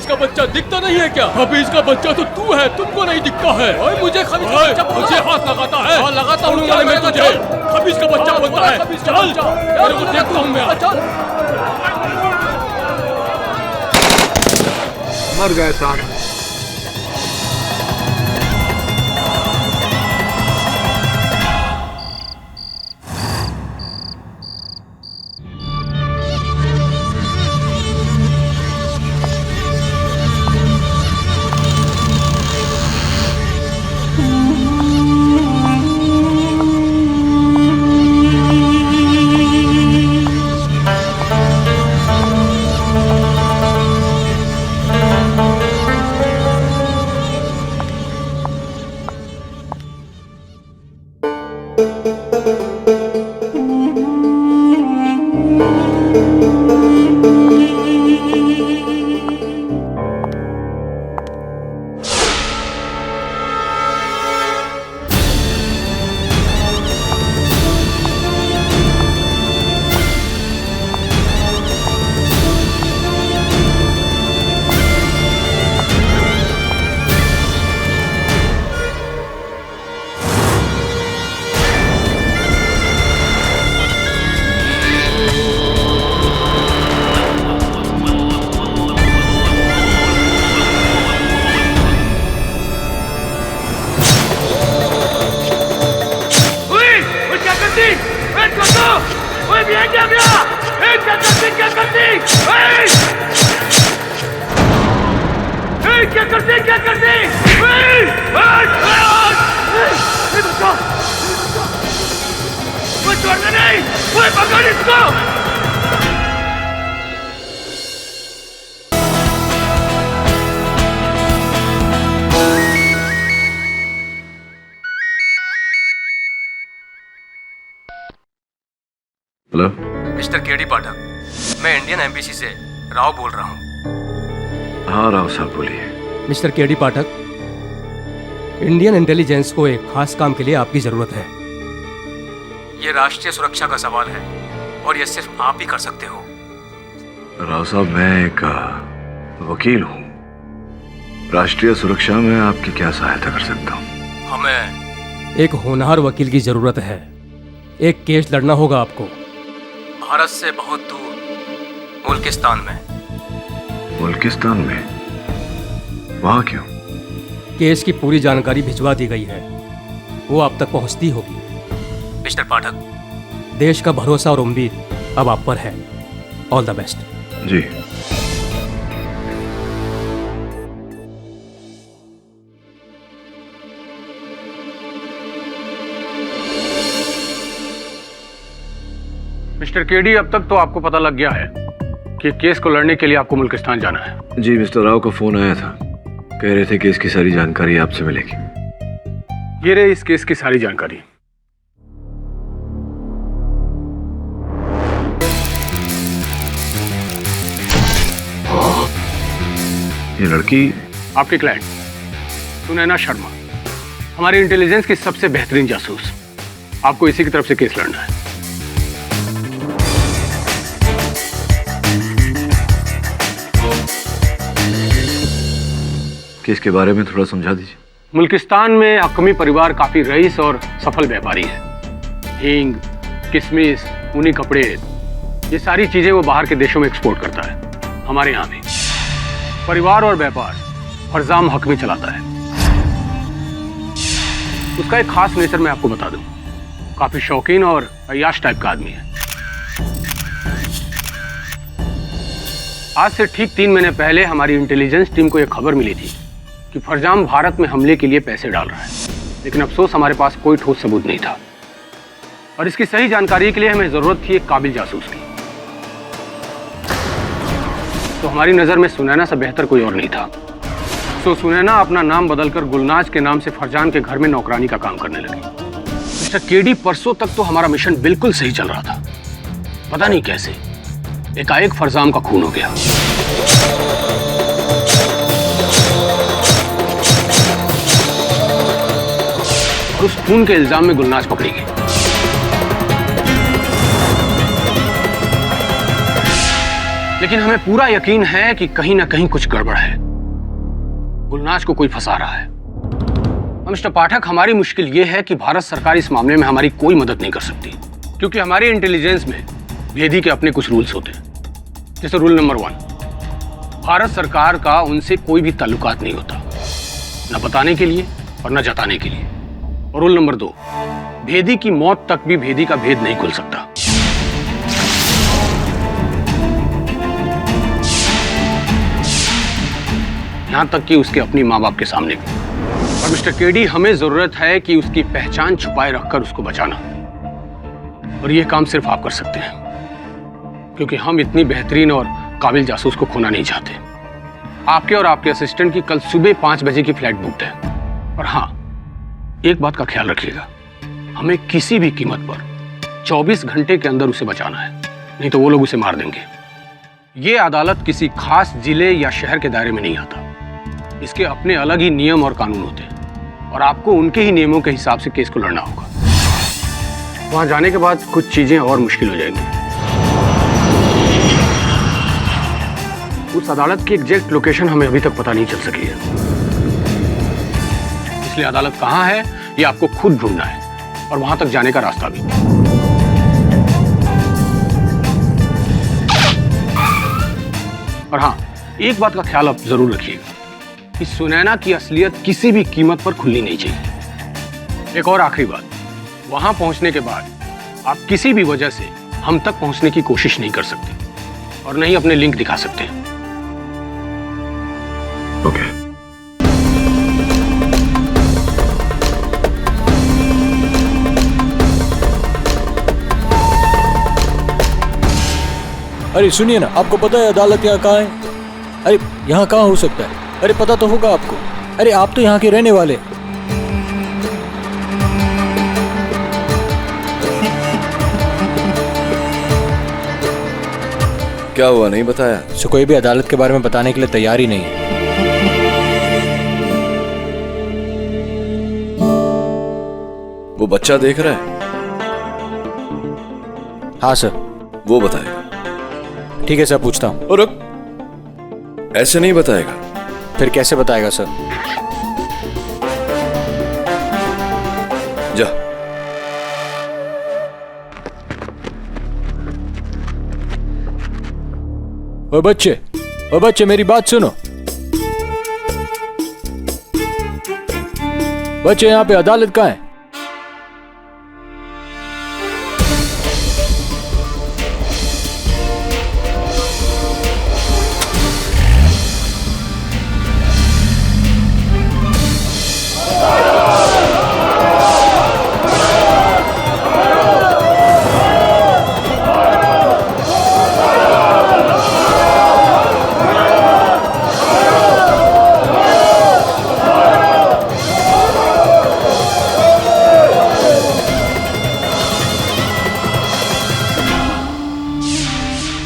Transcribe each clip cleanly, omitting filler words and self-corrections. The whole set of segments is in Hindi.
का बच्चा दिखता नहीं है क्या? हफीज का बच्चा तो तू है, तुमको नहीं दिखता है। ओए मुझे हफीज का बच्चा मुझे हाथ लगाता है। हाँ लगाता हूँ मैं तुझे। हफीज का बच्चा बोलता है। चल तेरे को देखता हूँ मैं। मर गए साहब। हेलो मिस्टर केडी पाठक, मैं इंडियन एम्बेसी से राव बोल रहा हूँ। हाँ राव साहब बोलिए। मिस्टर केडी पाठक, इंडियन इंटेलिजेंस को एक खास काम के लिए आपकी जरूरत है। ये राष्ट्रीय सुरक्षा का सवाल है और ये सिर्फ आप ही कर सकते हो। राव साहब मैं एक वकील हूँ। राष्ट्रीय सुरक्षा में आपकी क्या सहायता कर सकता हूँ? हमें एक होनहार वकील की जरूरत है। एक केस लड़ना होगा आपको, भारत से बहुत दूर मुल्किस्तान में। मुल्किस्तान में? वहाँ क्यों? केस की पूरी जानकारी भिजवा दी गई है, वो आप तक पहुंचती होगी। मिस्टर पाठक, देश का भरोसा और उम्मीद अब आप पर है। All the best. जी। मिस्टर केडी, अब तक तो आपको पता लग गया है कि केस को लड़ने के लिए आपको मुल्किस्तान जाना है। जी मिस्टर राव का फोन आया था, कह रहे थे कि इसकी सारी जानकारी आपसे मिलेगी। ये रही इस केस की सारी जानकारी। ये लड़की आपके क्लाइंट सुनैना शर्मा, हमारी इंटेलिजेंस की सबसे बेहतरीन जासूस। आपको इसी की तरफ से केस लड़ना है। केस के बारे में थोड़ा समझा दीजिए। मुल्किस्तान में हक्मी परिवार काफी रईस और सफल व्यापारी है। हींग, किशमिश, ऊनी कपड़े, ये सारी चीजें वो बाहर के देशों में एक्सपोर्ट करता है। हमारे यहाँ भी परिवार और व्यापार फरजाम हकमी चलाता है। उसका एक खास नेचर मैं आपको बता दूं, काफी शौकीन और अय्याश टाइप का आदमी है। आज से ठीक 3 महीने पहले हमारी इंटेलिजेंस टीम को यह खबर मिली थी कि फरजाम भारत में हमले के लिए पैसे डाल रहा है, लेकिन अफसोस हमारे पास कोई ठोस सबूत नहीं था। और इसकी सही जानकारी के लिए हमें जरूरत थी एक काबिल जासूस की। तो हमारी नजर में सुनैना से बेहतर कोई और नहीं था। तो सुनैना अपना नाम बदलकर गुलनाज के नाम से फरजान के घर में नौकरानी का काम करने लगी। मिस्टर केडी, परसों तक तो हमारा मिशन बिल्कुल सही चल रहा था। पता नहीं कैसे एकाएक फरजाम का खून हो गया। और उस खून के इल्जाम में गुलनाज पकड़ी गई। लेकिन हमें पूरा यकीन है कि कहीं ना कहीं कुछ गड़बड़ है। गुलनाज को कोई फंसा रहा है। मिस्टर पाठक, हमारी मुश्किल यह है कि भारत सरकार इस मामले में हमारी कोई मदद नहीं कर सकती, क्योंकि हमारे इंटेलिजेंस में भेदी के अपने कुछ रूल्स होते हैं। जैसे रूल नंबर 1, भारत सरकार का उनसे कोई भी ताल्लुकात नहीं होता, न बताने के लिए और न जताने के लिए। और रूल नंबर 2, भेदी की मौत तक भी भेदी का भेद नहीं खुल सकता। यहां तक कि उसके अपनी मां बाप के सामने भी। और मिस्टर केडी, हमें जरूरत है कि उसकी पहचान छुपाए रखकर उसको बचाना, और यह काम सिर्फ आप कर सकते हैं, क्योंकि हम इतनी बेहतरीन और काबिल जासूस को खोना नहीं चाहते। आपके और आपके असिस्टेंट की कल सुबह 5 बजे की फ्लाइट बुक है। और हाँ, एक बात का ख्याल रखिएगा, हमें किसी भी कीमत पर 24 घंटे के अंदर उसे बचाना है, नहीं तो वो लोग उसे मार देंगे। ये अदालत किसी खास जिले या शहर के दायरे में नहीं आता। इसके अपने अलग ही नियम और कानून होते हैं, और आपको उनके ही नियमों के हिसाब से केस को लड़ना होगा। वहां जाने के बाद कुछ चीजें और मुश्किल हो जाएंगी। उस अदालत की एग्जैक्ट लोकेशन हमें अभी तक पता नहीं चल सकी है, इसलिए अदालत कहां है ये आपको खुद ढूंढना है, और वहां तक जाने का रास्ता भी। और हाँ, एक बात का ख्याल आप जरूर रखिएगा कि सुनैना की असलियत किसी भी कीमत पर खुलनी नहीं चाहिए। एक और आखिरी बात, वहां पहुंचने के बाद आप किसी भी वजह से हम तक पहुंचने की कोशिश नहीं कर सकते, और नहीं अपने लिंक दिखा सकते। ओके। अरे सुनिए ना, आपको पता है अदालत यहाँ कहाँ है? अरे यहाँ कहाँ हो सकता है? अरे पता तो होगा आपको। अरे आप तो यहाँ के रहने वाले। क्या हुआ, नहीं बताया? सो कोई भी अदालत के बारे में बताने के लिए तैयार ही नहीं है। वो बच्चा देख रहा है? हाँ सर। वो बताएगा। ठीक है सर, पूछता हूँ। और रुक, ऐसे नहीं बताएगा। फिर कैसे बताएगा सर? जा। ओ बच्चे मेरी बात सुनो। बच्चे, यहाँ पे अदालत कहाँ है?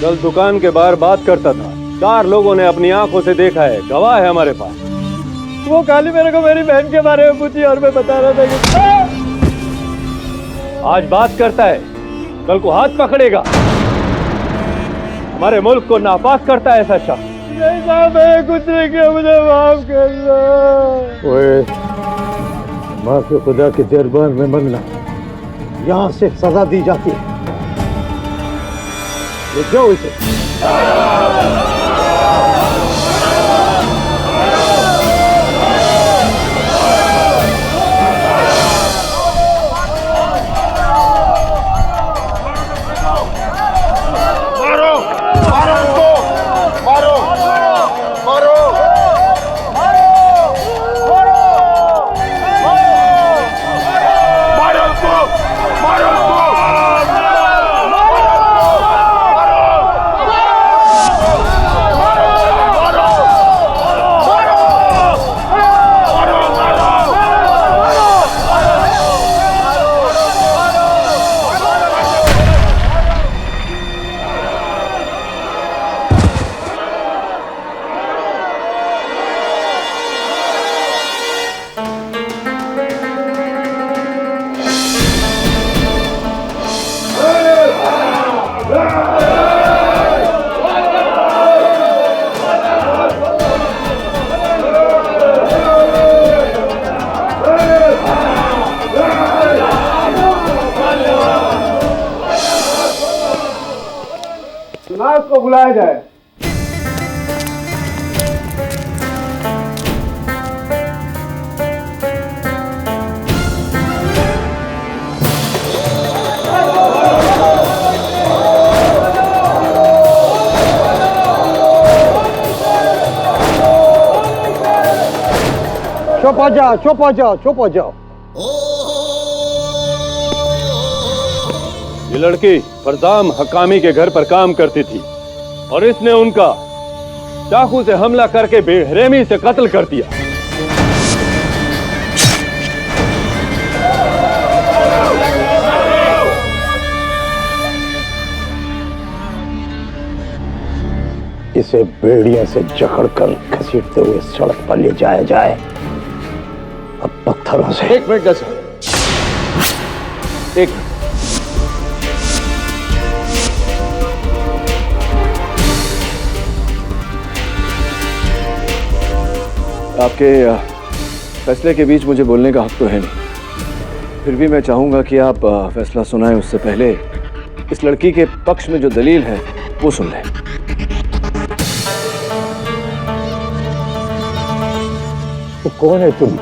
कल दुकान के बाहर बात करता था, 4 लोगों ने अपनी आंखों से देखा है, गवाह है हमारे पास। वो खाली मेरे को मेरी बहन के बारे में पूछी और मैं बता रहा था कि आज बात करता है, कल को हाथ पकड़ेगा। हमारे मुल्क को नापाक करता है ऐसा शख्स। नहीं साहब, मैं कुछ नहीं किया, मुझे माफ करना। ओए, माफी खुदा के दरबार में मंगना, यहाँ से सजा दी जाती है। ले जाओ इसे। बुलाया जाए। चुप हो जाओ, चुप हो जाओ, चुप हो जाओ। ये लड़की फरजाम हकामी के घर पर काम करती थी और इसने उनका चाकू से हमला करके बेरहमी से कत्ल कर दिया। इसे बेड़ियों से जकड़कर घसीटते हुए सड़क पर ले जाया जाए। अब पत्थरों से। एक मिनट जैसा एक आपके फैसले के बीच मुझे बोलने का हक तो है नहीं, फिर भी मैं चाहूंगा कि आप फैसला सुनाएं उससे पहले इस लड़की के पक्ष में जो दलील है वो सुन लें। तो कौन है तुम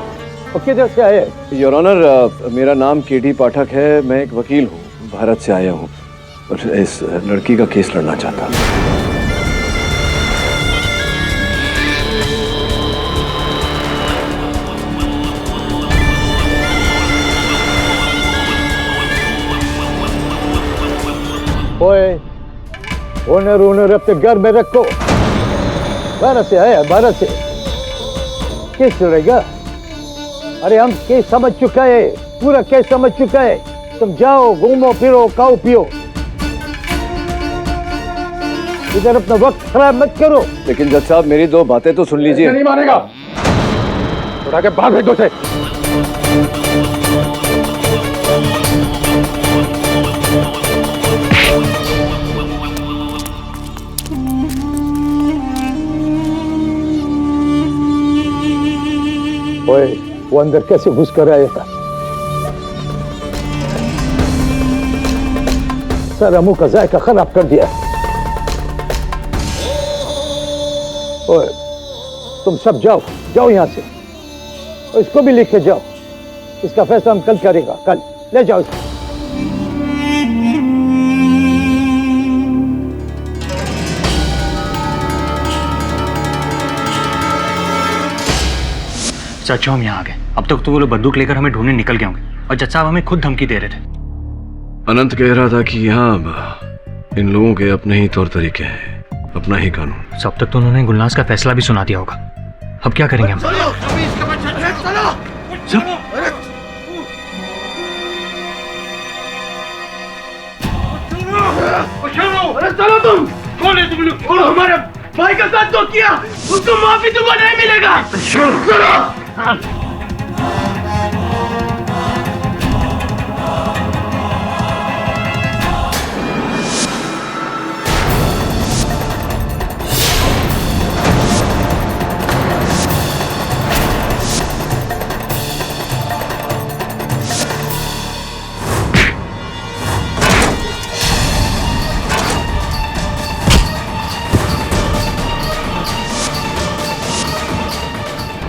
और किधर से आए? योर ऑनर, मेरा नाम केडी पाठक है। मैं एक वकील हूँ, भारत से आया हूँ और इस लड़की का केस लड़ना चाहता हूँ। ओए, ओनर अपने घर में रखो। भारत से आया, भारत से केस लड़ेगा? अरे हम केस समझ चुका है, पूरा केस समझ चुका है। तुम जाओ, घूमो फिरो, खाओ पियो, इधर अपना वक्त खराब मत करो। लेकिन जज साहब, मेरी दो बातें तो सुन लीजिए। नहीं मानेगा, उठा के बाहर भेजो से। ओए, वो अंदर कैसे घुस कर आया था? सारा मुंह का जायका खराब कर दिया। ओए, तुम सब जाओ, जाओ यहां से और इसको भी लेके जाओ। इसका फैसला हम कल करेगा, कल ले जाओ इसको। चाचा, हम यहाँ आ गए। अब तक तो वो लोग बंदूक लेकर हमें ढूंढने निकल गए होंगे और जज साहब हमें खुद धमकी दे रहे थे। अनंत कह रहा था कि यहाँ इन लोगों के अपने ही तौर तरीके हैं, अपना ही कानून। सब तक तो उन्होंने गुलनाज का फैसला भी सुना दिया होगा। अब क्या करेंगे हम? चलो तुम, कौन है तुम लोग? और हमारे भाई का साथ तो किया, उसको माफी तुमको नहीं मिलेगा। चलो।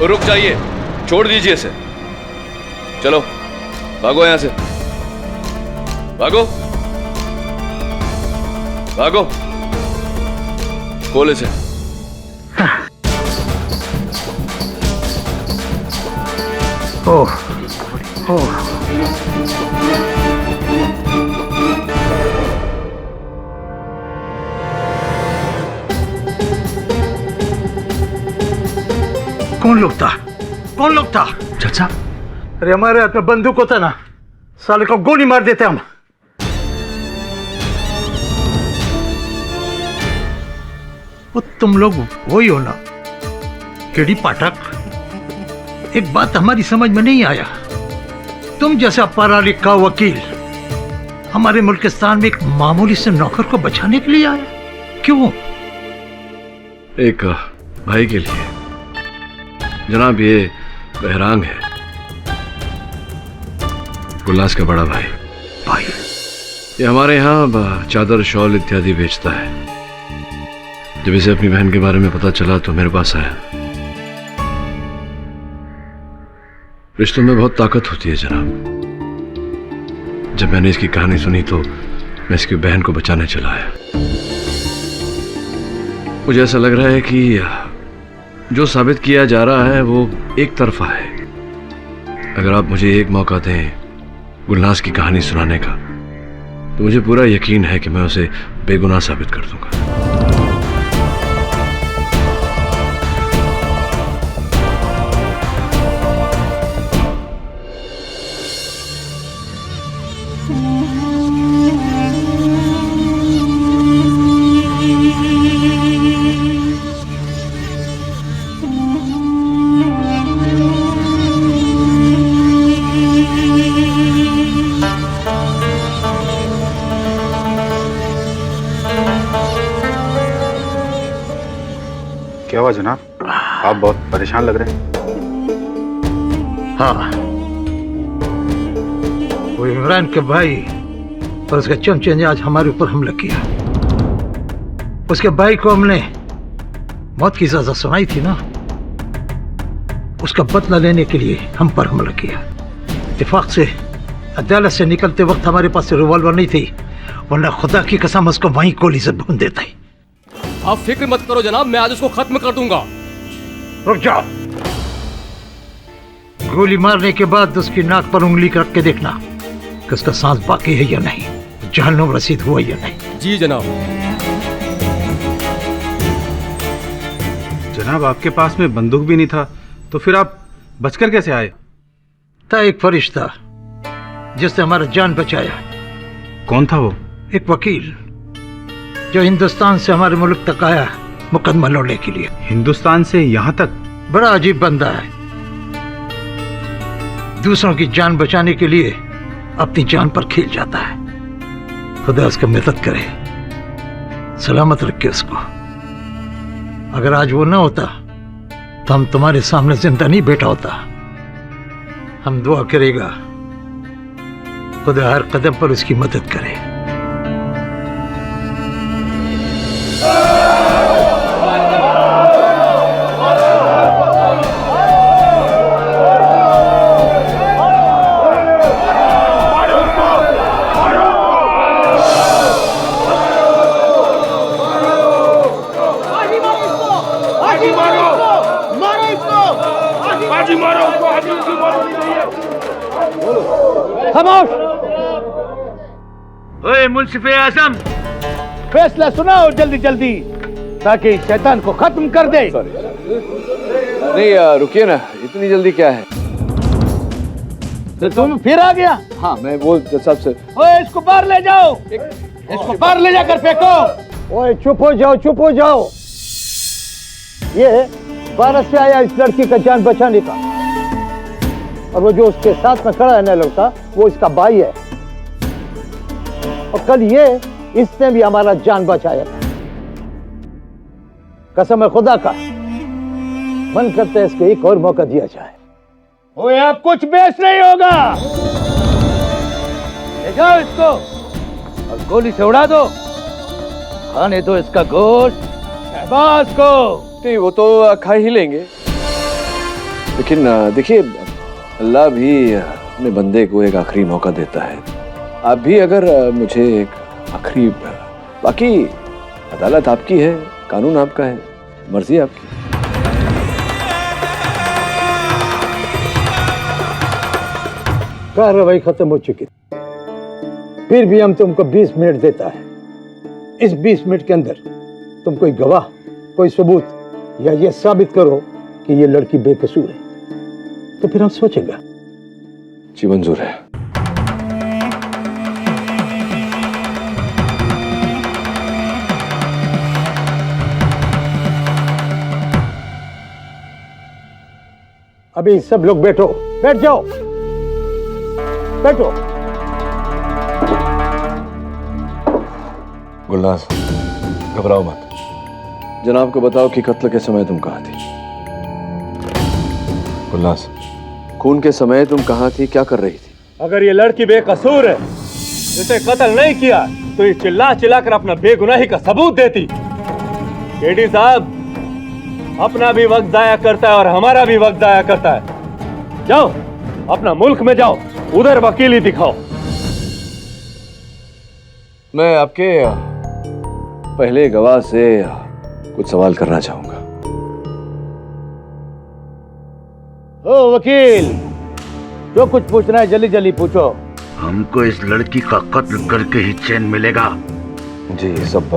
रुक जाइए, छोड़ दीजिए इसे। चलो भागो यहां से, भागो भागो, खोल इसे। ओह, ओह। कौन लोग था? कौन लोग था? चाचा, अरे हमारे हाथ में बंदूक होता ना, साले को गोली मार देते हम। वो तुम लोग वही हो ना, केडी पाठक? एक बात हमारी समझ में नहीं आया, तुम जैसा पढ़ा लिखा वकील हमारे मुल्किस्तान में एक मामूली से नौकर को बचाने के लिए आया, क्यों? एक भाई के लिए जनाब, ये बहरांग है, गुलनाज का बड़ा भाई। भाई? ये हमारे यहाँ चादर शॉल इत्यादि बेचता है। जब इसे अपनी बहन के बारे में पता चला तो मेरे पास आया। रिश्तों में बहुत ताकत होती है जनाब। जब मैंने इसकी कहानी सुनी तो मैं इसकी बहन को बचाने चला आया। मुझे ऐसा लग रहा है कि जो साबित किया जा रहा है वो एक तरफा है। अगर आप मुझे एक मौका दें गुलनाज की कहानी सुनाने का, तो मुझे पूरा यकीन है कि मैं उसे बेगुनाह साबित कर दूंगा। क्या हुआ जनाब? आप बहुत परेशान लग रहे हैं। हाँ, वो इमरान के भाई और उसके चमचे ने आज हमारे ऊपर हमला किया। उसके भाई को हमने मौत की सजा सुनाई थी ना, उसका बदला लेने के लिए हम पर हमला किया। इत्तेफाक से अदालत से निकलते वक्त हमारे पास रिवॉल्वर नहीं थी, वरना खुदा की कसम उसको वहीं गोली से भून देता ही। आप फिक्र मत करो जनाब, मैं आज उसको खत्म कर दूंगा। रुक जाओ। गोली मारने के बाद उसकी नाक पर उंगली रख के देखना कि उसका सांस बाकी है या नहीं, जहन्नुम रसीद हुआ या नहीं। जी जनाब। जनाब आपके पास में बंदूक भी नहीं था, तो फिर आप बचकर कैसे आए? था एक फरिश्ता जिसने हमारा जान बचाया। कौन था वो? एक वकील जो हिंदुस्तान से हमारे मुल्क तक आया मुकदमा लड़ने के लिए। हिंदुस्तान से यहाँ तक? बड़ा अजीब बंदा है, दूसरों की जान बचाने के लिए अपनी जान पर खेल जाता है। खुदा उसकी मदद करे, सलामत रखे उसको। अगर आज वो ना होता तो हम तुम्हारे सामने जिंदा नहीं बैठा होता। हम दुआ करेगा खुदा हर कदम पर उसकी मदद करे। ओए मुंसिफ आजम, फैसला सुनाओ जल्दी जल्दी, ताकि शैतान को खत्म कर दे। नहीं रुकिए ना, इतनी जल्दी क्या है? तो तुम फिर आ गया? हाँ, मैं वो जज से। ओए इसको बाहर ले जाओ, इसको बाहर ले जाकर फेंको। ओए चुप हो जाओ, चुप हो जाओ। ये भारत से आया इस लड़की का जान बचाने का, और वो जो उसके साथ में खड़ा है ना लड़का, वो इसका भाई है। और कल ये इसने भी हमारा जान बचाया था। कसम है खुदा का, मन करता है इसको एक और मौका दिया जाए। ओए अब कुछ बेस नहीं होगा, ले जाओ इसको और गोली से उड़ा दो। खाने दो इसका गोश्त शहबाज को। नहीं, वो तो खा ही लेंगे, लेकिन देखिए अल्लाह भी अपने बंदे को एक आखिरी मौका देता है। आप भी अगर मुझे एक आखिरी, बाकी अदालत आपकी है, कानून आपका है, मर्जी आपकी। कार्रवाई खत्म हो चुकी, फिर भी हम तुमको 20 मिनट देता है। इस 20 मिनट के अंदर तुम कोई गवाह, कोई सबूत या ये साबित करो कि ये लड़की बेकसूर है, तो फिर हम सोचेंगे। जी मंजूर है। अभी सब लोग बैठो, बैठ जाओ, बैठो। गुलनाज, घबराओ मत। जनाब को बताओ कि कत्ल के समय तुम कहाँ थी। गुलनाज, खून के समय तुम कहाँ थी, क्या कर रही थी? अगर ये लड़की बेकसूर है, इसे कत्ल नहीं किया, तो ये चिल्ला चिल्ला कर अपना बेगुनाही का सबूत देती। केडी साहब अपना भी वक्त जाया करता है और हमारा भी वक्त जाया करता है। जाओ अपना मुल्क में जाओ, उधर वकीली दिखाओ। मैं आपके पहले गवाह से कुछ सवाल करना चाहूंगा। ओ वकील, जो कुछ पूछना है जल्दी जल्दी पूछो। हमको इस लड़की का कत्ल करके ही चैन मिलेगा। जी सब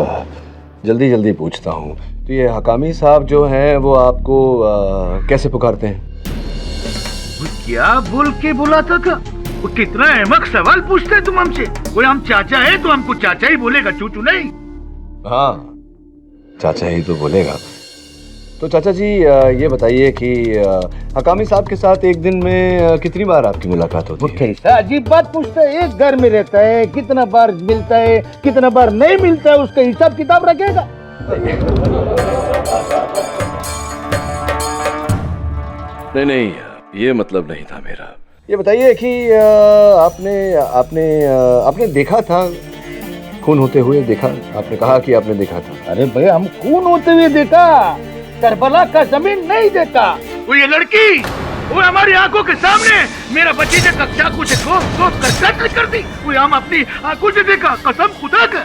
जल्दी जल्दी पूछता हूँ। तो ये हकामी साहब जो हैं वो आपको कैसे पुकारते हैं? वो क्या बोल के बुलाता था? वो कितना अहमक सवाल पूछते हैं तुम हमसे। कोई हम चाचा है तो हमको चाचा ही बोलेगा, चूचू नहीं। हाँ चाचा ही तो बोलेगा। तो चाचा जी ये बताइए कि हकामी साहब के साथ एक दिन में कितनी बार आपकी मुलाकात होती है? कैसा अजीब बात पूछता है। एक घर में रहता है, कितना बार मिलता है, कितना बार नहीं मिलता है, उसका हिसाब किताब रखेगा। नहीं, ये मतलब नहीं था मेरा। ये बताइए कि आपने देखा था खून होते हुए? देखा, आपने कहा कि आपने देखा था। अरे भैया, हम खून होते हुए देखा, करबला का जमीन नहीं देखा। वो ये लड़की वो हमारी आंखों के सामने मेरा भतीजे का चाकू से ठोक कर कत्ल कर दी। वो हम अपनी आंखों से देखा, कसम खुदा का।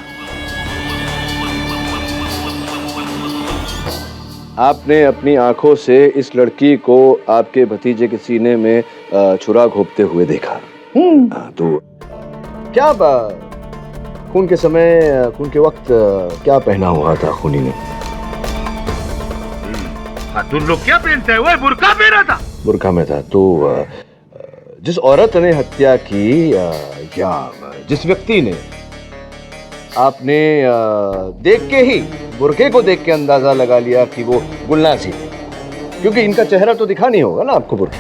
आपने अपनी आंखों से इस लड़की को आपके भतीजे के सीने में छुरा घोंपते हुए देखा। तो क्या खून के समय, खून के वक्त क्या पहना हुआ था खूनी ने? तुम लोग क्या पहनते हैं? वो बुर्का पहना था। बुर्का में था। तो जिस औरत ने हत्या की या जिस व्यक्ति ने, आपने देख के ही, बुर्के को देख के अंदाजा लगा लिया कि वो गुलनाज ही, क्योंकि इनका चेहरा तो दिखा नहीं होगा ना आपको बुर्के,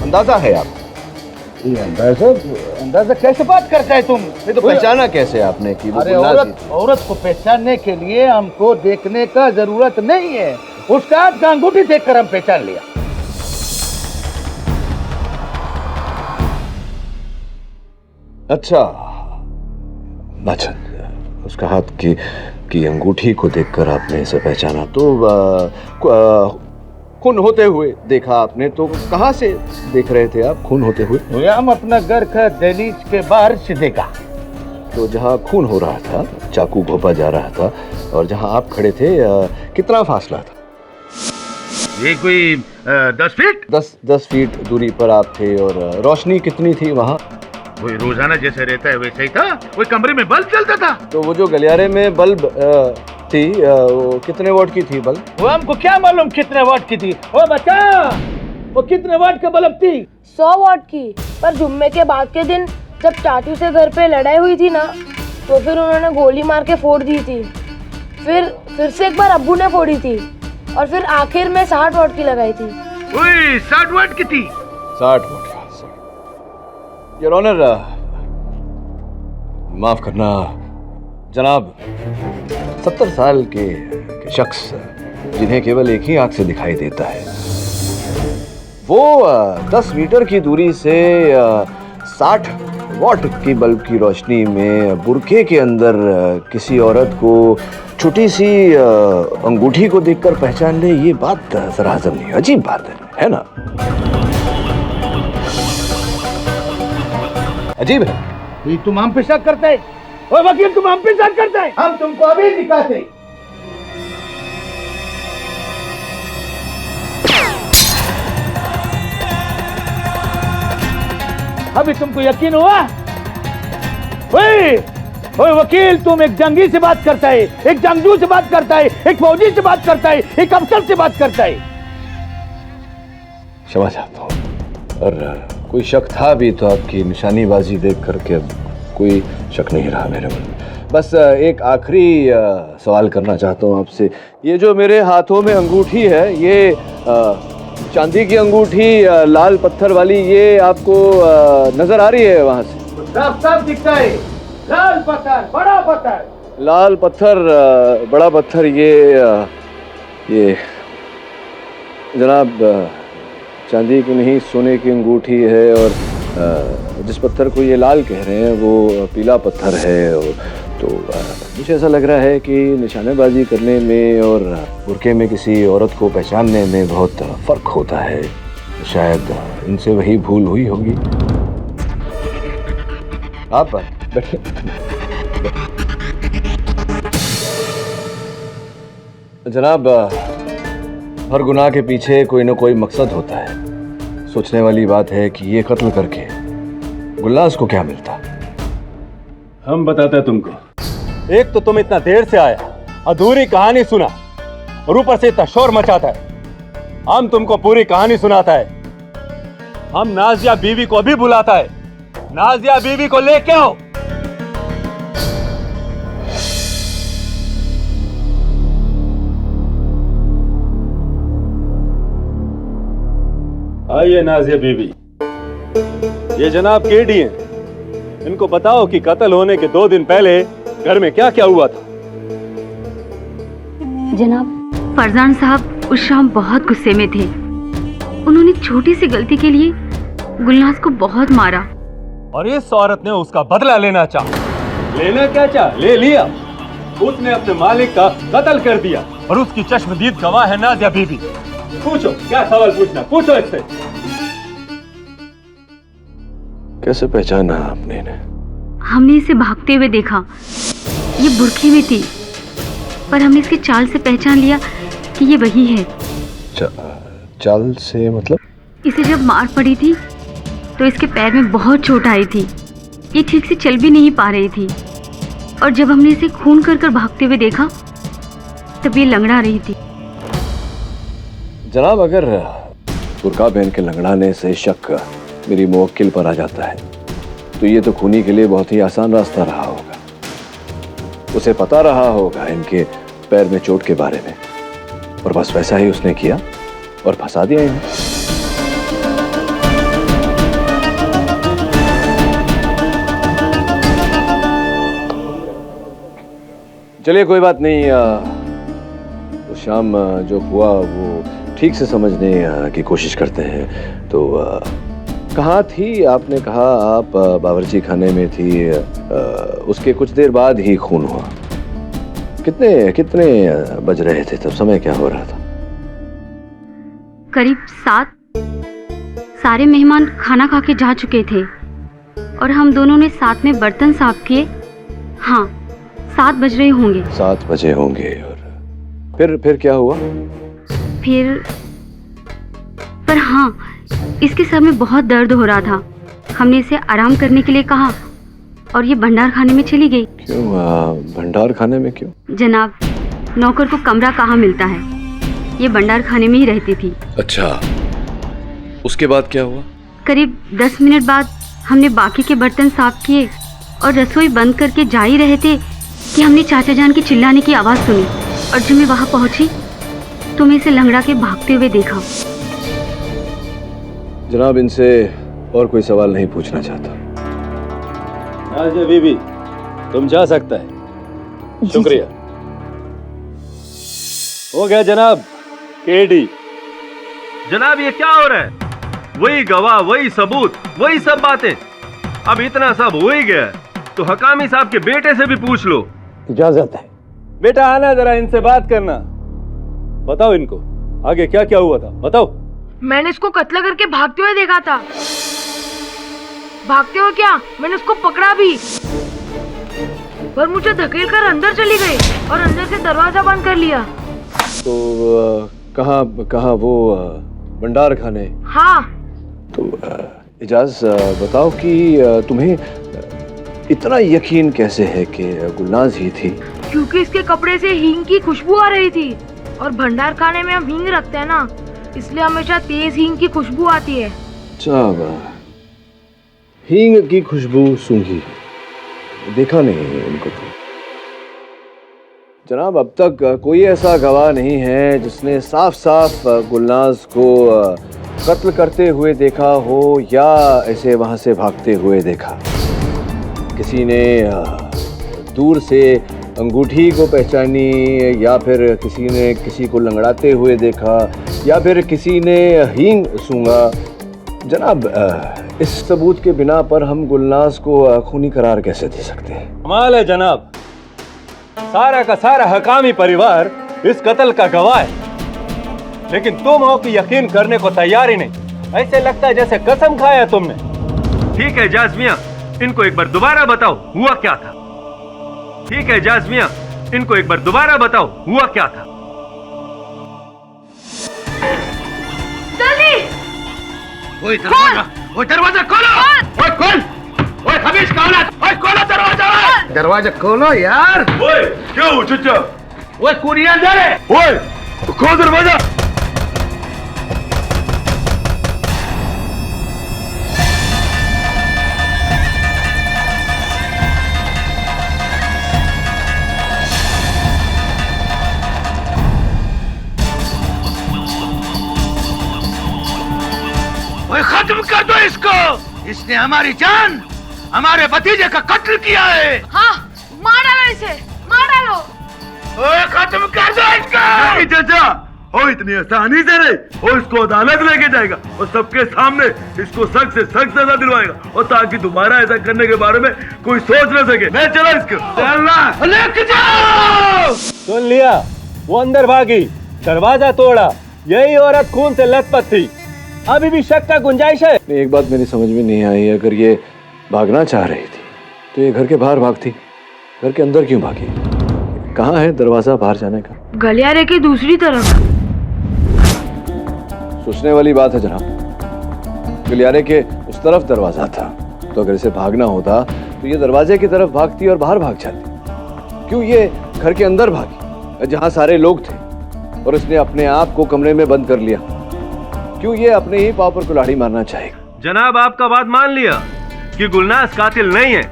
अंदाजा है आप? ये अंदाजा कैसे बात करता है तुम? नहीं तो पहचाना कैसे आपने कि वो गुलनाज ही? औरत को पहचानने के लिए हमको देखने का जरूरत नहीं है, उसका हाथ का अंगूठी देखकर हम पहचान लिया। अच्छा, उसका हाथ की अंगूठी को देखकर आपने इसे पहचाना। तो खून होते हुए देखा आपने, तो कहाँ से देख रहे थे आप खून होते हुए? हम अपना घर का दहलीज के बाहर से देखा। तो जहाँ खून हो रहा था, चाकू घोंपा जा रहा था, और जहाँ आप खड़े थे कितना फासला था? ये कोई 10 फीट? 10 फीट दूरी पर आप थे। और रोशनी कितनी थी वहाँ? वही रोजाना जैसे रहता है वैसे ही था। वो कमरे में बल्ब चलता था। तो वो जो गलियारे में बल्ब थी, वो कितने वाट की थी बल्ब? वो हमको क्या मालूम कितने वाट की थी। ओ बच्चा, वो कितने वाट का बल्ब थी? 100 वाट की। पर जुम्मे के बाद के दिन जब चाचू से घर पे लड़ाई हुई थी ना, तो फिर उन्होंने गोली मार के फोड़ दी थी। फिर से एक बार अब्बू ने फोड़ी थी, और फिर आखिर में 60 वाट की लगाई थी। 60 वाट की थी? 60 वाट। योर ऑनर, माफ करना जनाब, 70 साल के शख्स जिन्हें केवल एक ही आंख से दिखाई देता है, वो 10 मीटर की दूरी से 60 वाट की बल्ब की रोशनी में बुर्के के अंदर किसी औरत को छोटी सी अंगूठी को देखकर पहचान ले, ये बात जरा हजम नहीं। अजीब बात है ना? अजीब है। तुम हम पे शक करते हैं? ओ वकील, तुम हम पे शक करते हैं? हम तुमको अभी दिखाते। अभी तुमको यकीन हुआ? ओए वकील, तुम एक जंगी से बात करता है, एक जंगजू से बात करता है, एक फौजी से बात करता है, एक अफसर से बात करता है। क्षमा चाहता हूँ, और कोई शक था भी तो आपकी निशानीबाजी देख करके अब कोई शक नहीं रहा मेरे मन में। बस एक आखिरी सवाल करना चाहता हूँ आपसे। ये जो मेरे हाथों में अंगूठी है, ये चांदी की अंगूठी लाल पत्थर वाली, ये आपको नजर आ रही है वहां से? साफ दिखता है। लाल पत्थर, बड़ा पत्थर। लाल पत्थर, बड़ा पत्थर। ये जनाब चांदी की नहीं, सोने की अंगूठी है, और जिस पत्थर को ये लाल कह रहे हैं वो पीला पत्थर है। तो तो मुझे ऐसा लग रहा है कि निशानेबाजी करने में और बुरके में किसी औरत को पहचानने में बहुत फर्क होता है। शायद इनसे वही भूल हुई होगी। आप बैठिए। जनाब, हर गुनाह के पीछे कोई ना कोई मकसद होता है। सोचने वाली बात है कि ये कत्ल करके गुलनाज को क्या मिलता। हम बताते हैं तुमको। एक तो तुम इतना देर से आया, अधूरी कहानी सुना और ऊपर से इतना शोर मचाता है। हम तुमको पूरी कहानी सुनाता है। हम नाजिया बीवी को भी बुलाता है। नाजिया बीवी को लेके आओ। आइए नाजिया बीवी। ये जनाब केडी हैं। इनको बताओ कि कत्ल होने के 2 दिन पहले घर में क्या क्या हुआ था। जनाब, फरजान साहब उस शाम बहुत गुस्से में थे। उन्होंने छोटी सी गलती के लिए गुलनाज को बहुत मारा और इस औरत ने उसका बदला लेना चाहा। लेना क्या चाहा? ले लिया। उसने अपने मालिक का कत्ल कर दिया और उसकी चश्मदीद गवाह है नाजिया बीबी। पूछो, क्या सवाल पूछना, पूछो इससे। कैसे पहचाना आपने इन्हें? हमने इसे भागते हुए देखा। ये बुरखे में थी, पर हमने इसकी चाल से पहचान लिया कि ये वही है। चाल से मतलब? इसे जब मार पड़ी थी तो इसके पैर में बहुत चोट आई थी। ये ठीक से चल भी नहीं पा रही थी और जब हमने इसे खून कर कर भागते हुए देखा तब ये लंगड़ा रही थी। जनाब, अगर बुर्का पहन के लंगड़ाने से शक मेरी मुवक्किल पर आ जाता है तो ये तो खूनी के लिए बहुत ही आसान रास्ता रहा होगा। उसे पता रहा होगा इनके पैर में चोट के बारे में और बस वैसा ही उसने किया और फंसा दिया इन्हें। चलिए, कोई बात नहीं। उस शाम जो हुआ वो ठीक से समझने की कोशिश करते हैं। तो कहाँ थी? आपने कहा आप बावर्ची खाने में थी। उसके कुछ देर बाद ही खून हुआ। कितने बज रहे थे तब? समय क्या हो रहा था? करीब 7। सारे मेहमान खाना खा के जा चुके थे और हम दोनों ने साथ में बर्तन साफ किए। हाँ, 7 बज रहे होंगे। 7 बजे होंगे। और फिर क्या हुआ? पर हाँ, इसके सर में बहुत दर्द हो रहा था। हमने इसे आराम करने के लिए कहा और ये भंडार खाने में चली गई। क्यों? भंडार खाने में क्यों? जनाब, नौकर को कमरा कहाँ मिलता है, ये भंडार खाने में ही रहती थी। अच्छा, उसके बाद क्या हुआ? करीब 10 मिनट बाद हमने बाकी के बर्तन साफ किए और रसोई बंद करके जा ही रहे थे कि हमने चाचा जान की चिल्लाने की आवाज़ सुनी और जब मैं वहाँ पहुंची तो मैं इसे लंगड़ा के भागते हुए देखा। जनाब, इनसे और कोई सवाल नहीं पूछना चाहता। नाजिया बीबी, तुम जा सकता है। शुक्रिया। हो गया जनाब केडी। जनाब, ये क्या हो रहा है? वही गवाह, वही सबूत, वही सब बातें। अब इतना सब हो ही गया तो हकामी साहब के बेटे से भी पूछ लो। इजाजत है। बेटा आना, जरा इनसे बात करना। बताओ इनको आगे क्या क्या हुआ था, बताओ। मैंने इसको कत्ल करके भागते हुए देखा था। भागते हुए क्या, मैंने उसको पकड़ा भी, पर मुझे धकेल कर अंदर चली गई और अंदर से दरवाजा बंद कर लिया। तो कहाँ वो भंडार खाने? हाँ। तो इजाज बताओ कि तुम्हें इतना यकीन कैसे है कि गुलनाज ही थी? क्योंकि इसके कपड़े से हींग की खुशबू आ रही थी और भंडार खाने में हम हींग रखते हैं ना, इसलिए हमेशा तेज हींग की खुशबू आती है। हींग की खुशबू सूंघी, देखा नहीं इनको तो। जनाब, अब तक कोई ऐसा गवाह नहीं है जिसने साफ साफ गुलनाज को कत्ल करते हुए देखा हो या ऐसे वहां से भागते हुए देखा। किसी ने दूर से अंगूठी को पहचानी या फिर किसी ने किसी को लंगड़ाते हुए देखा या फिर किसी ने हींग सूंघा। जनाब, इस सबूत के बिना पर हम गुलनाज को खूनी करार कैसे दे सकते हैं? कमाल है जनाब, सारा का सारा हकामी परिवार इस कत्ल का गवाह है, लेकिन तुम हो कि यकीन करने को तैयार ही नहीं। ऐसे लगता है जैसे कसम खाया तुमने। ठीक है जाज़मिया, इनको एक बार दोबारा बताओ हुआ क्या था। ठीक है जाज़मिया, इनको एक बार दोबारा बताओ हुआ क्या था। जल्दी ओए दरवाजा खोलो। ओए खोल। ओए खबीज कौन है? ओए खोलो दरवाजा। दरवाजा खोलो यार। ओए क्या हो चचा? ओए कुरिया अंदर है। ओए खोल दरवाजा। ओए खत्म कर दो इसको। इसने हमारी जान, हमारे भतीजे का कत्ल किया है। हाँ, मार डालो इसे, मार डालो। ओए खत्म कर दो इसको। नहीं चाचा, ओ इतनी आसानी से नहीं। वो इसको अदालत लेके जाएगा और सबके सामने इसको सख्त से सख्त सजा दिलवाएगा, और ताकि दोबारा ऐसा करने के बारे में कोई सोच न सके। मैं चला इसको। चलना लेके जाओ। सुन लिया, वो अंदर भागी, दरवाजा तोड़ा। यही औरत खून से लथपथ थी। अभी भी शक का गुंजाइश है। एक बात मेरी समझ में नहीं आई, अगर ये भागना चाह रही थी तो ये घर के बाहर भागती, घर के अंदर क्यों भागी? कहाँ है दरवाजा बाहर जाने का? गलियारे की दूसरी तरफ। सोचने वाली बात है जनाब। गलियारे के उस तरफ दरवाजा था, तो अगर इसे भागना होता तो ये दरवाजे की तरफ भागती और बाहर भाग जाती। क्यों ये घर के अंदर भागी जहाँ सारे लोग थे, और इसने अपने आप को कमरे में बंद कर लिया? क्यों ये अपने ही पाँव पर कुल्हाड़ी मारना चाहेगा? जनाब आपका बात मान लिया कि गुलनाज कातिल नहीं है,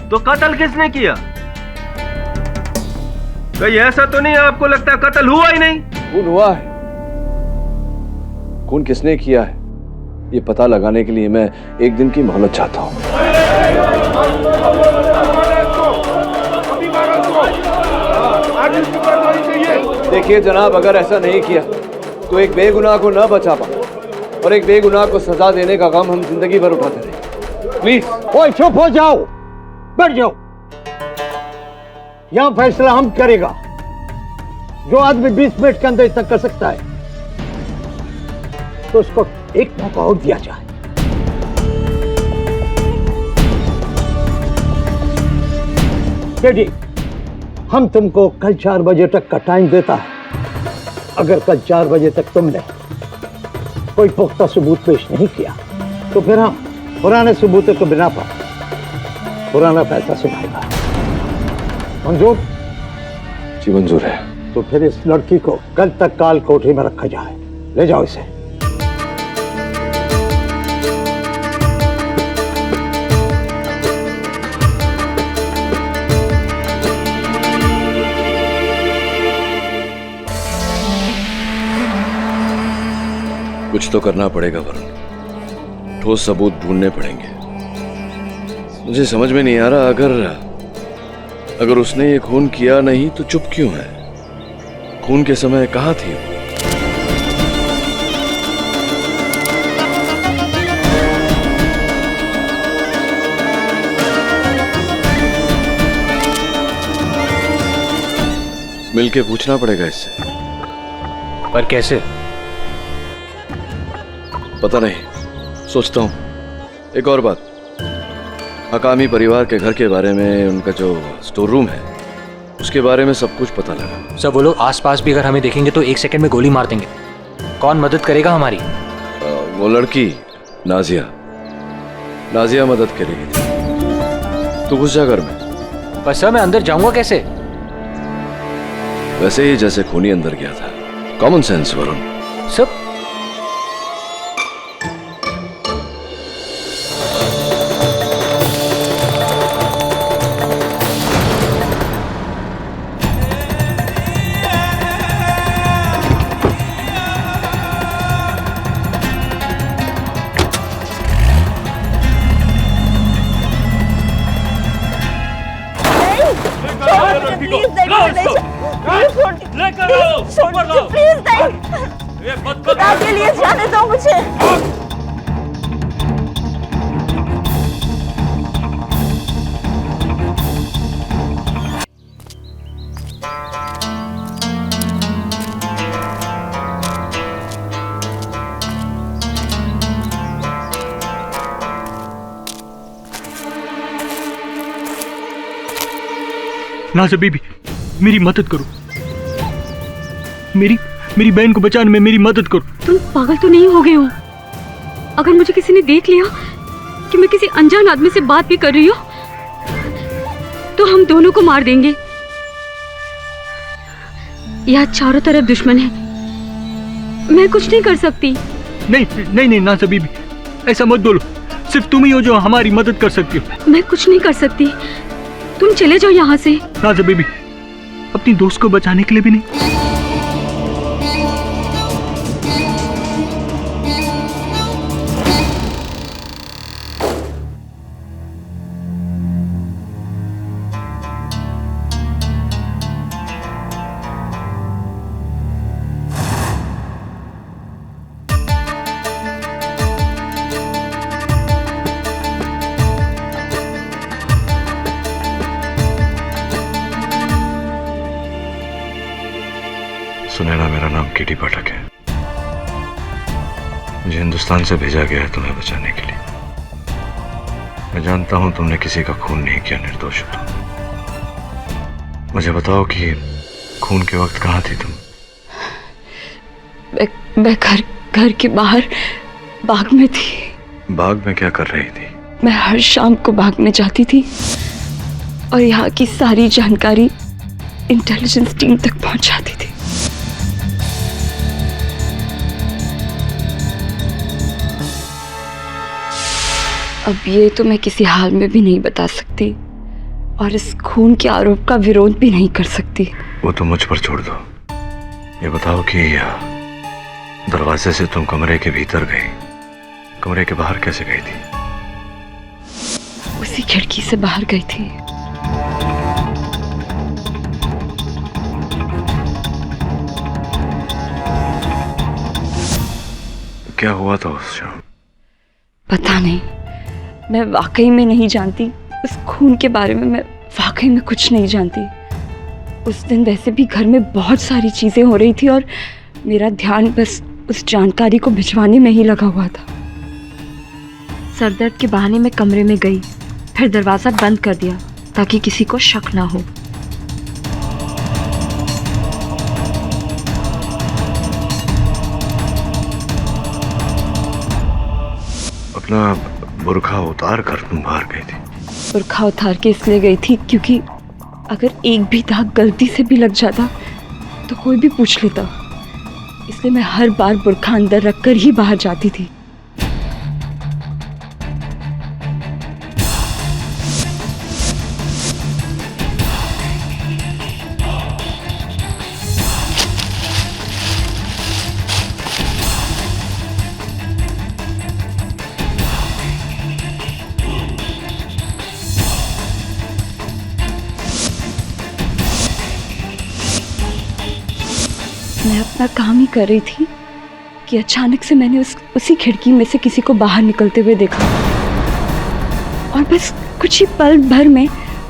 तो कत्ल किसने किया? कहीं ऐसा तो नहीं आपको लगता कत्ल हुआ ही नहीं? खून हुआ है। खून किसने किया है ये पता लगाने के लिए मैं एक दिन की मोहलत चाहता हूँ। देखिए जनाब, अगर ऐसा नहीं किया तो एक बेगुनाह को न बचा पाओ, और एक बेगुनाह को सजा देने का काम हम जिंदगी भर उठाते रहे। प्लीज। ओए चुप हो जाओ, बैठ जाओ। यहां फैसला हम करेगा। जो आदमी 20 मिनट के अंदर इतना कर सकता है तो उसको एक मौका और दिया जाए। टेडी, हम तुमको कल 4 बजे तक का टाइम देता है। अगर कल 4 बजे तक तुमने कोई पुख्ता सबूत पेश नहीं किया तो फिर हम पुराने सबूतों के बिना पर पुराना फैसला सुनाएगा। मंजूर? जी मंजूर है। तो फिर इस लड़की को कल तक काल कोठरी में रखा जाए। ले जाओ इसे। कुछ तो करना पड़ेगा वरुण, ठोस सबूत ढूंढने पड़ेंगे। मुझे समझ में नहीं आ रहा, अगर उसने ये खून किया नहीं तो चुप क्यों है? खून के समय कहाँ थी वो? मिलके पूछना पड़ेगा इससे। पर कैसे? पता नहीं, सोचता हूँ। एक और बात, हकामी परिवार के घर के बारे में, उनका जो स्टोर रूम है उसके बारे में सब कुछ पता लगा। सब वो लोग आसपास भी अगर हमें देखेंगे तो 1 सेकंड में गोली मार देंगे। कौन मदद करेगा हमारी? वो लड़की नाजिया मदद करेगी। तू घुस जा घर में। पर सर मैं अंदर जाऊंगा कैसे? वैसे ही जैसे खूनी अंदर गया था। Common sense Varun. सब खुदा के लिए जाने दो मुझे। नाज़ा बीबी, मेरी मदद करो, मेरी बहन को बचाने में मेरी मदद करो। तुम पागल तो नहीं हो गए हो? अगर मुझे किसी ने देख लिया कि मैं किसी अनजान आदमी से बात भी कर रही हूँ तो हम दोनों को मार देंगे। यहाँ चारों तरफ दुश्मन है, मैं कुछ नहीं कर सकती। नहीं नाज़ा बीबी, ऐसा मत बोलो। सिर्फ तुम ही हो जो हमारी मदद कर सकती हो। मैं कुछ नहीं कर सकती, तुम चले जाओ यहाँ से। नाज़ा बीबी, अपनी दोस्त को बचाने के लिए भी नहीं। सुनैना, मेरा नाम केडी पाठक है। मुझे हिंदुस्तान से भेजा गया है तुम्हें बचाने के लिए। मैं जानता हूं तुमने किसी का खून नहीं किया, निर्दोष हो तुम। मुझे बताओ कि खून के वक्त कहाँ थी तुम? मैं घर के बाहर बाग में थी। बाग में क्या कर रही थी? मैं हर शाम को बाग में जाती थी और यहाँ की सारी जानकारी इंटेलिजेंस टीम तक पहुँचाती थी। अब ये तो मैं किसी हाल में भी नहीं बता सकती और इस खून के आरोप का विरोध भी नहीं कर सकती। वो तो मुझ पर छोड़ दो। ये बताओ कि दरवाजे से तुम कमरे के भीतर गई, कमरे के बाहर कैसे गई थी? उसी खिड़की से बाहर गई थी। क्या हुआ था उस शाम? पता नहीं, मैं वाकई में नहीं जानती। उस खून के बारे में मैं वाकई में कुछ नहीं जानती। उस दिन वैसे भी घर में बहुत सारी चीज़ें हो रही थी और मेरा ध्यान बस उस जानकारी को भिजवाने में ही लगा हुआ था। सरदर्द के बहाने मैं कमरे में गई, फिर दरवाज़ा बंद कर दिया ताकि किसी को शक ना हो। अपना बुर्खा उतार कर तुम बाहर गई थी? बुर्खा उतार के इसलिए गई थी क्योंकि अगर एक भी दाग गलती से भी लग जाता तो कोई भी पूछ लेता, इसलिए मैं हर बार बुर्खा अंदर रखकर ही बाहर जाती थी। मैं अपना काम ही कर रही थी कि अचानक से मैंने उसी खिड़की में से किसी को बाहर निकलते हुए देखा और बस कुछ ही पल भर में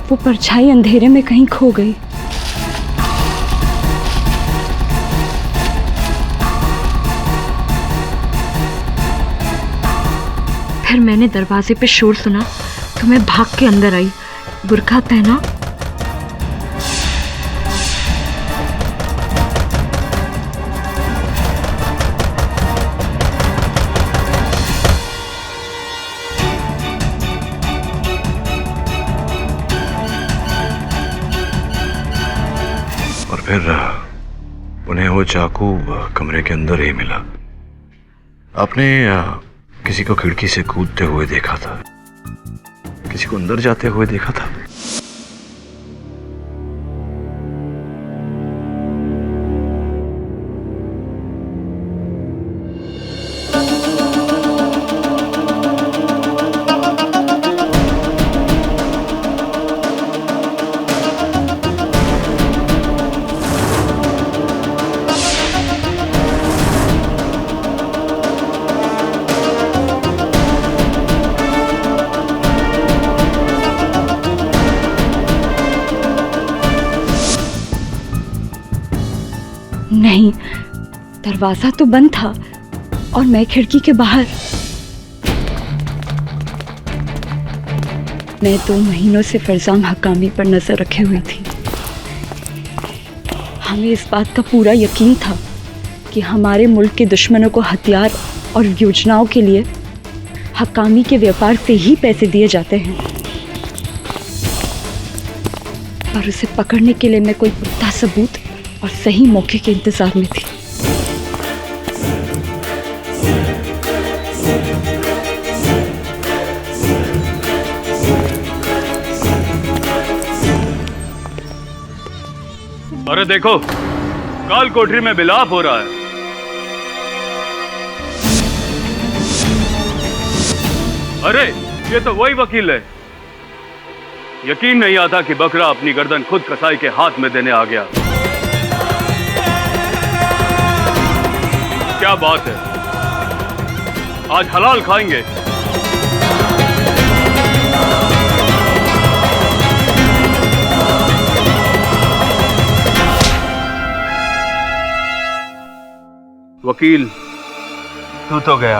वो परछाई अंधेरे में कहीं खो गई। फिर मैंने दरवाजे पे शोर सुना तो मैं भाग के अंदर आई, बुर्का पहना और फिर उन्हें वो चाकू कमरे के अंदर ही मिला। आपने किसी को खिड़की से कूदते हुए देखा था, किसी को अंदर जाते हुए देखा था? नहीं, दरवाजा तो बंद था और मैं खिड़की के बाहर। मैं 2 महीनों से फरजाम हकामी पर नजर रखे हुई थी। हमें इस बात का पूरा यकीन था कि हमारे मुल्क के दुश्मनों को हथियार और योजनाओं के लिए हकामी के व्यापार से ही पैसे दिए जाते हैं, पर उसे पकड़ने के लिए मैं कोई पुख्ता सबूत और सही मौके के इंतजार में थी। अरे देखो, काल कोठरी में विलाप हो रहा है। अरे ये तो वही वकील है। यकीन नहीं आता कि बकरा अपनी गर्दन खुद कसाई के हाथ में देने आ गया। क्या बात है, आज हलाल खाएंगे। वकील, तू तो गया।